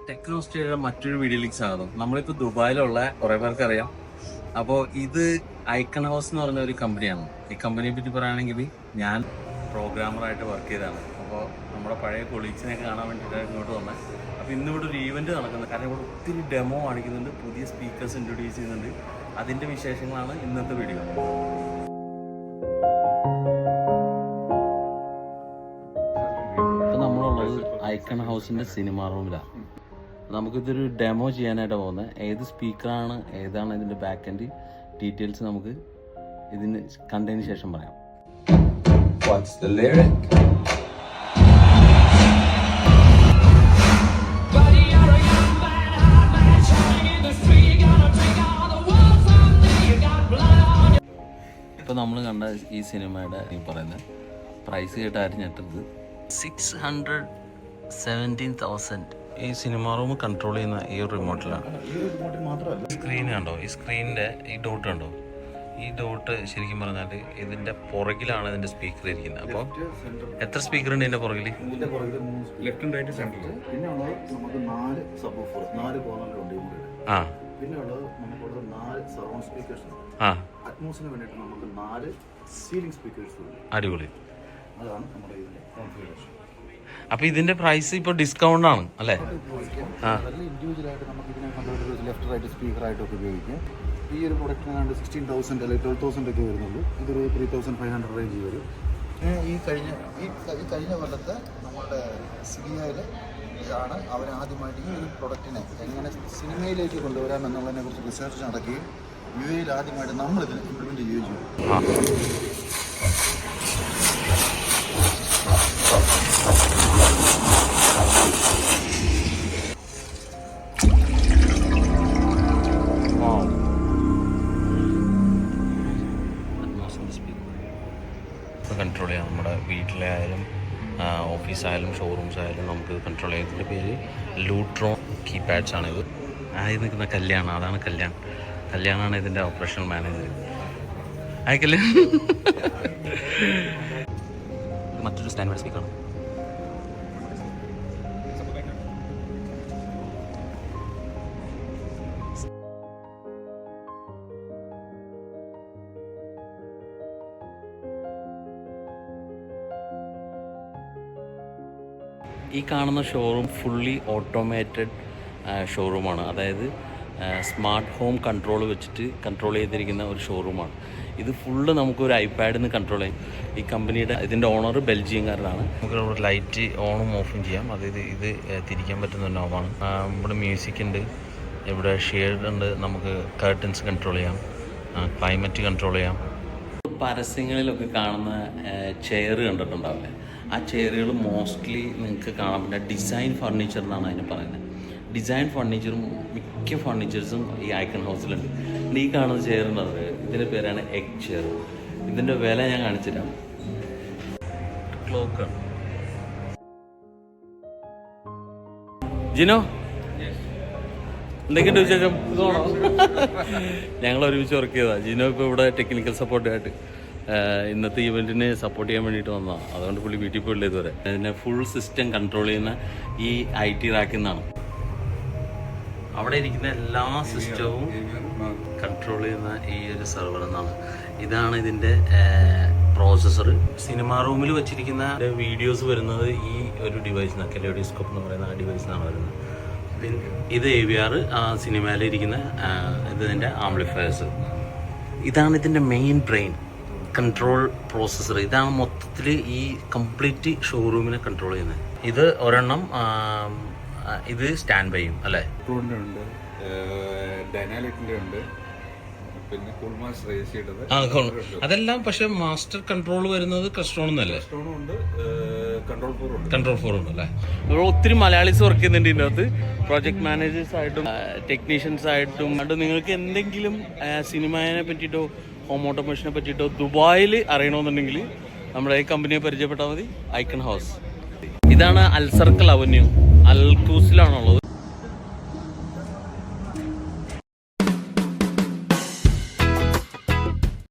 ടെക്നോസ്റ്റേയുടെ മറ്റൊരു വീഡിയോയിലേക്ക് സ്വാഗതം. നമ്മളിപ്പോൾ ദുബായിലുള്ള കുറേ പേർക്ക് അറിയാം. അപ്പോൾ ഇത് ഐക്കൺ ഹൗസ് എന്ന് പറഞ്ഞ ഒരു കമ്പനിയാണ്. ഈ കമ്പനിയെ പറ്റി പറയുകയാണെങ്കിൽ ഞാൻ പ്രോഗ്രാമറായിട്ട് വർക്ക് ചെയ്തതാണ്. അപ്പോൾ നമ്മുടെ പഴയ കൊളീഗ്സിനെ കാണാൻ വേണ്ടിയിട്ട് ഇങ്ങോട്ട് വന്നത്. അപ്പോൾ ഇന്നിവിടെ ഒരു ഈവൻറ്റ് നടക്കുന്നത്. കാരണം ഇവിടെ ഒത്തിരി ഡെമോ കാണിക്കുന്നുണ്ട്, പുതിയ സ്പീക്കേഴ്സ് ഇൻട്രൊഡ്യൂസ് ചെയ്യുന്നുണ്ട്. അതിൻ്റെ വിശേഷങ്ങളാണ് ഇന്നത്തെ വീഡിയോ. ഇപ്പോൾ നമ്മളുള്ളത് ഐക്കൺ ഹൗസിൻ്റെ സിനിമ റൂമിലാണ്. നമുക്കിതൊരു ഡെമോ ചെയ്യാനായിട്ട് പോകുന്നത്. ഏത് സ്പീക്കറാണ്, ഏതാണ് ഇതിൻ്റെ ബാക്ക് എൻഡ് ഡീറ്റെയിൽസ് നമുക്ക് ഇതിന് കണ്ടതിന് ശേഷം പറയാം. What's the lyric? ഇപ്പോൾ നമ്മൾ കണ്ട ഈ സിനിമയുടെ ഈ പറയുന്നത് പ്രൈസ് കേട്ടാരും ഞെട്ടരുത്. 617,000. ഈ സിനിമ റൂം കൺട്രോൾ ചെയ്യുന്ന ഈ ഒരു റിമോട്ടിലാണ്. സ്ക്രീൻ കണ്ടോ? ഈ സ്ക്രീനിൻ്റെ ഈ ഡോട്ട് കണ്ടോ? ഈ ഡോട്ട് ശരിക്കും പറഞ്ഞാൽ ഇതിൻ്റെ പുറകിലാണ് ഇതിൻ്റെ സ്പീക്കർ ഇരിക്കുന്നത്. അപ്പോൾ എത്ര സ്പീക്കർ ഉണ്ട് ഇതിൻ്റെ പുറകിൽ? ലെഫ്റ്റ് ആൻഡ് റൈറ്റ് സെൻറ്ററിൽ. പിന്നെ ഉള്ളത് നമുക്ക് 4 സബ് വൂഫർ, 4 കോർണറിലുണ്ട് ഈ മുറിയിൽ. ആ, പിന്നെ ഉള്ളത് നമുക്കുള്ളത് 4 സറൗണ്ട് സ്പീക്കേഴ്സ്. ആ, അറ്റ്മോസിന് വേണ്ടിയിട്ട് നമുക്ക് 4 സീലിംഗ് സ്പീക്കേഴ്സ്. അടിപൊളി. അതാണ് നമ്മുടെ ഇതിൻ്റെ കോൺഫിഗറേഷൻ. അപ്പോൾ ഇതിൻ്റെ പ്രൈസ് ഇപ്പോൾ ഡിസ്കൗണ്ട് ആണ് അല്ലേ? ആ, നല്ല ഇൻഡിവിജ്വലായിട്ട് നമുക്ക് ഇതിനെ കണ്ടുപിടിച്ച് ലെഫ്റ്റ് റൈറ്റ് സ്പീക്കറായിട്ടൊക്കെ ഉപയോഗിക്കാം. ഈ ഒരു പ്രൊഡക്റ്റിനാണ്ട് 16,000 അല്ലെങ്കിൽ 12,000 ഒക്കെ വരുന്നുള്ളൂ. ഇതൊരു 3,500 റേഞ്ച് വരും. ഈ കഴിഞ്ഞ കൊല്ലത്തെ നമ്മുടെ സിബിഐയിൽ ആണ് അവർ ആദ്യമായിട്ട് ഈ ഒരു പ്രൊഡക്റ്റിനെ എങ്ങനെ സിനിമയിലേക്ക് കൊണ്ടുവരാം എന്നുള്ളതിനെ കുറിച്ച് റിസർച്ച് നടക്കുകയും യു എയിൽ ആദ്യമായിട്ട് നമ്മളിതിനെ ഇംപ്ലിമെൻറ്റ് ചെയ്യുകയും ചെയ്യും. കൺട്രോൾ ചെയ്യാം. നമ്മുടെ വീട്ടിലെ ആയാലും ഓഫീസായാലും ഷോറൂംസ് ആയാലും നമുക്ക് കൺട്രോൾ ചെയ്യാം. ഇതിൻ്റെ പേര് ലൂട്രോൺ കീപാഡ്സ് ആണിത്. ആദ്യം നിൽക്കുന്ന കല്യാണം, അതാണ് കല്യാണമാണ് ഇതിൻ്റെ ഓപ്പറേഷണൽ മാനേജർ. കല്യാണം മറ്റൊരു സ്റ്റാൻഡേർഡ് സ്പീക്കറാണ്. ഈ കാണുന്ന ഷോറൂം ഫുള്ളി ഓട്ടോമേറ്റഡ് ഷോറൂമാണ്. അതായത് സ്മാർട്ട് ഹോം കൺട്രോൾ വെച്ചിട്ട് കൺട്രോൾ ചെയ്തിരിക്കുന്ന ഒരു ഷോറൂമാണ്. ഇത് ഫുള്ള് നമുക്കൊരു ഐപാഡിൽ നിന്ന് കൺട്രോൾ ചെയ്യും. ഈ കമ്പനിയുടെ ഇതിൻ്റെ ഓണർ ബെൽജിയംകാരനാണ്. നമുക്ക് ഇവിടെ ലൈറ്റ് ഓണും ഓഫും ചെയ്യാം. അതായത് ഇത് തിരിക്കാൻ പറ്റുന്ന നോബാണ്. ഇവിടെ മ്യൂസിക് ഉണ്ട്, ഇവിടെ ഷെയ്ഡ് ഉണ്ട്, നമുക്ക് കർട്ടൻസ് കൺട്രോൾ ചെയ്യാം, ക്ലൈമറ്റ് കൺട്രോൾ ചെയ്യാം. പരസ്യങ്ങളിലൊക്കെ കാണുന്ന ചെയർ കണ്ടിട്ടുണ്ടാവില്ലേ? ആ ചെയറുകൾ മോസ്റ്റ്ലി നിങ്ങൾക്ക് കാണാൻ പറ്റുന്ന ഡിസൈൻ ഫർണിച്ചർ എന്നാണ് അതിന് പറയുന്നത്. ഡിസൈൻ ഫർണിച്ചറും മിക്ക ഫർണിച്ചേഴ്സും ഈ ഐക്കൺ ഹൗസിലുണ്ട്. ഈ കാണുന്ന ചെയർ ഉണ്ടത്, ഇതിൻ്റെ പേരാണ് എഗ് ചെയർ. ഇതിൻ്റെ വില ഞാൻ കാണിച്ചുതരാം. ക്ലോക്കാണ്. ജിനോ, എന്തൊക്കെയുണ്ട് വിശേഷം? ഞങ്ങൾ ഒരുമിച്ച് വർക്ക് ചെയ്തതാണ്. ജിനോ ഇപ്പോൾ ഇവിടെ ടെക്നിക്കൽ സപ്പോർട്ടായിട്ട് ഇന്നത്തെ ഇവൻറ്റിനെ സപ്പോർട്ട് ചെയ്യാൻ വേണ്ടിയിട്ട് വന്നതാണ്. അതുകൊണ്ട് പുള്ളി വീട്ടിൽ പോയില്ല ഇതുവരെ. അതിനെ ഫുൾ സിസ്റ്റം കൺട്രോൾ ചെയ്യുന്ന ഈ IT റാക്കിൽ നിന്നാണ്. അവിടെ ഇരിക്കുന്ന എല്ലാ സിസ്റ്റവും കൺട്രോൾ ചെയ്യുന്ന ഈ ഒരു സെർവർ എന്നാണ്. ഇതാണ് ഇതിൻ്റെ പ്രോസസ്സർ. സിനിമ റൂമിൽ വെച്ചിരിക്കുന്ന വീഡിയോസ് വരുന്നത് ഈ ഒരു ഡിവൈസിൽ നിന്നാണ്. കെലോഡിസ്കോപ്പ് എന്ന് പറയുന്ന ആ ഡിവൈസിൽ നിന്നാണ് വരുന്നത്. ഇത് AVR, സിനിമയിലിരിക്കുന്ന ഇതിൻ്റെ ആംപ്ലിഫയേഴ്സ്. ഇതാണ് ഇതിൻ്റെ മെയിൻ ബ്രെയിൻ കൺട്രോൾ പ്രോസസ്സർ. ഇതാണ് മൊത്തത്തിൽ ഈ കംപ്ലീറ്റ് ഷോറൂമിനെ കൺട്രോൾ ചെയ്യുന്നത്. ഇത് ഒരെണ്ണം, ഇത് സ്റ്റാൻഡ് ബൈയും അല്ലേ? ഉണ്ട്, ഡൈനാലിറ്റിൻ്റെ ഉണ്ട്, പിന്നെ കൂൾമാസ്റ്റർ AC-യുടേത്. അതെല്ലാം. പക്ഷെ മാസ്റ്റർ കൺട്രോൾ വരുന്നത് ക്രസ്റ്റോൺ എന്നല്ലേ? കൺട്രോൾ 4 ഉണ്ട് അല്ലേ? ഇവിടെ ഒത്തിരി മലയാളീസ് വർക്ക് ചെയ്യുന്നുണ്ട് ഇതിൻ്റെ അകത്ത്. പ്രോജക്ട് മാനേജേഴ്സ് ആയിട്ടും ടെക്നീഷ്യൻസ് ആയിട്ടും. അത് നിങ്ങൾക്ക് എന്തെങ്കിലും സിനിമയെ പറ്റിയിട്ടോ ഹോം ഓട്ടോമേഷനെ പറ്റിയിട്ടോ ദുബായിൽ അറിയണമെന്നുണ്ടെങ്കിൽ നമ്മുടെ ഈ കമ്പനിയെ പരിചയപ്പെട്ടാൽ മതി. Icon house. ഇതാണ് അൽ സർക്കിൾ അവന്യൂ, അൽ ഖൂസിലാണുള്ളത്.